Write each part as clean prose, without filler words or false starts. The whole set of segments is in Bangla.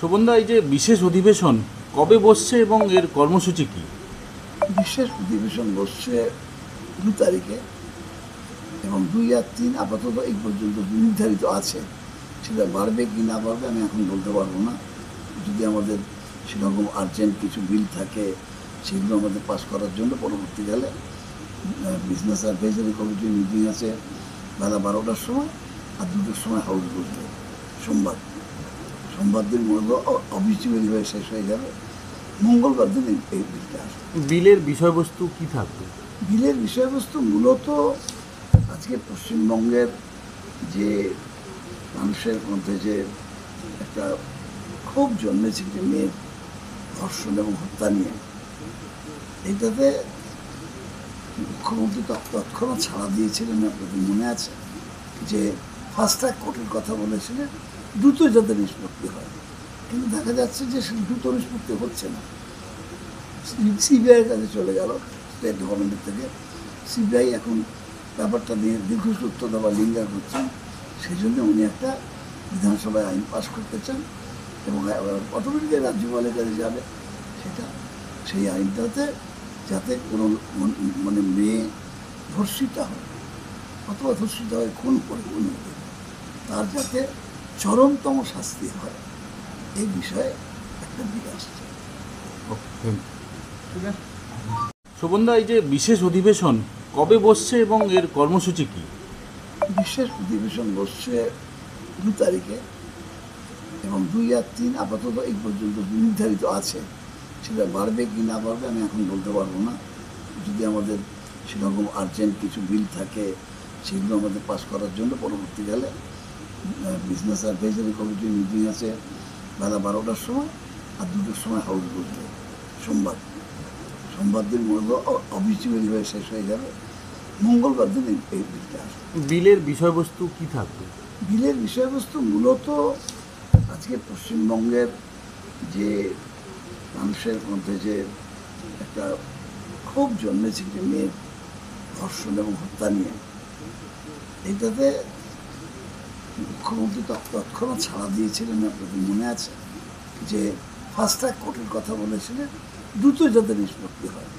শোভনদা, এই যে বিশেষ অধিবেশন কবে বসছে এবং এর কর্মসূচি কি? বিশেষ অধিবেশন বসছে 2 তারিখে এবং 2 আর 3 আপাতত এই পর্যন্ত নির্ধারিত আছে। সেটা বাড়বে কি না বাড়বে আমি এখন বলতে পারবো না। যদি আমাদের সেরকম আর্জেন্ট কিছু বিল থাকে সেগুলো আমাদের পাস করার জন্য পরবর্তীকালে বিজনেস অ্যাডভাইজারি কমিটির মিটিং আছে বেলা 12টার সময় আর 2টোর সময় হাউস বসবে। সোমবার দিন মূলত অফিসিয়ালি হয়ে শেষ হয়ে যাবে। মঙ্গলবার দিন এই বিলটা আসবে। বিলের বিষয়বস্তু কি থাকবে? বিলের বিষয়বস্তু মূলত আজকে পশ্চিমবঙ্গের যে মানুষের মধ্যে যে একটা ক্ষোভ জন্মেছে যে মেয়ের ধর্ষণ এবং হত্যা নিয়ে, এইটাতে মুখ্যমন্ত্রী তৎক্ষণাৎ ছাড়া দিয়েছিলেন। আপনাদের মনে আছে যে ফাস্ট ট্র্যাক কোর্টের কথা বলেছিলেন, দ্রুত যাতে নিষ্পত্তি হয়, কিন্তু দেখা যাচ্ছে যে সে দ্রুত নিষ্পত্তি হচ্ছে না। সিবিআইয়ের কাছে চলে গেল স্টেট গভর্নমেন্টের থেকে। সিবিআই এখন ব্যাপারটা নিয়ে দীর্ঘসূত্রতা বা লিঙ্গার করছেন। সেই জন্য উনি একটা বিধানসভায় আইন পাশ করতে চান এবং অটোমেটিক্যালি রাজ্যপালের কাছে যাবে। সেই আইনটাতে যাতে কোনো মানে মেয়ে ধর্ষিতা হয় অথবা ধর্ষিত হয় খুন করে তার যাতে চরমতম শাস্তি হয়, এই বিষয়ে একটা বিল আসছে। শোভনদা, এই যে বিশেষ অধিবেশন কবে বসছে এবং এর কর্মসূচি কি? বিশেষ অধিবেশন বসছে 2 তারিখে এবং 2 আর 3 আপাতত এই পর্যন্ত নির্ধারিত আছে। সেটা বাড়বে কি না বাড়বে আমি এখন বলতে পারবো না। যদি আমাদের সেরকম আর্জেন্ট কিছু বিল থাকে সেগুলো আমাদের পাস করার জন্য পরবর্তীকালে বিজনেস অ্যাডভাইজারি কমিটির মিটিং আছে বেলা 12টার সময় আর 2টোর সময় হাউস বসবে। সোমবার দিন মূলত অফিসিয়ালি হয়ে শেষ হয়ে যাবে। মঙ্গলবার দিন এই বিলটা আসবে। বিলের বিষয়বস্তু কি থাকবে? বিলের বিষয়বস্তু মূলত আজকে পশ্চিমবঙ্গের যে মানুষের মধ্যে যে একটা ক্ষোভ জন্মেছে যে মেয়ের ধর্ষণ এবং হত্যা নিয়ে, এইটাতে মুখ্যমন্ত্রী তৎক্ষণাৎ ছাড়া দিয়েছিলেন। আপনাদের মনে আছে যে ফাস্ট ট্র্যাক কোর্টের কথা বলেছিলেন, দ্রুত যাতে নিষ্পত্তি হয়,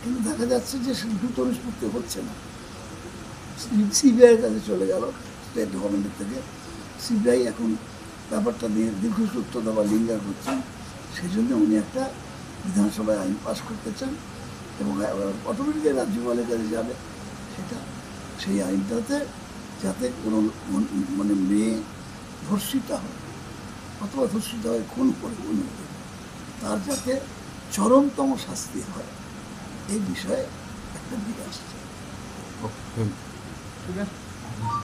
কিন্তু দেখা যাচ্ছে যে সে দ্রুত নিষ্পত্তি হচ্ছে না। সিবিআইয়ের কাছে চলে গেল স্টেট গভর্নমেন্টের থেকে। সিবিআই এখন ব্যাপারটা নিয়ে দীর্ঘসূত্রতা বা লিঙ্গার করছেন। সেই জন্য উনি একটা বিধানসভায় আইন পাশ করতে চান এবং অটোমেটিক্যালি রাজ্যপালের কাছে যাবে। সেই আইনটাতে যাতে কোনো মানে মেয়ে ধর্ষিতা হয় অথবা ধর্ষিত হয় খুন করে তার যাতে চরমতম শাস্তি হয়, এই বিষয়ে একটা বিল আসছে। ঠিক আছে।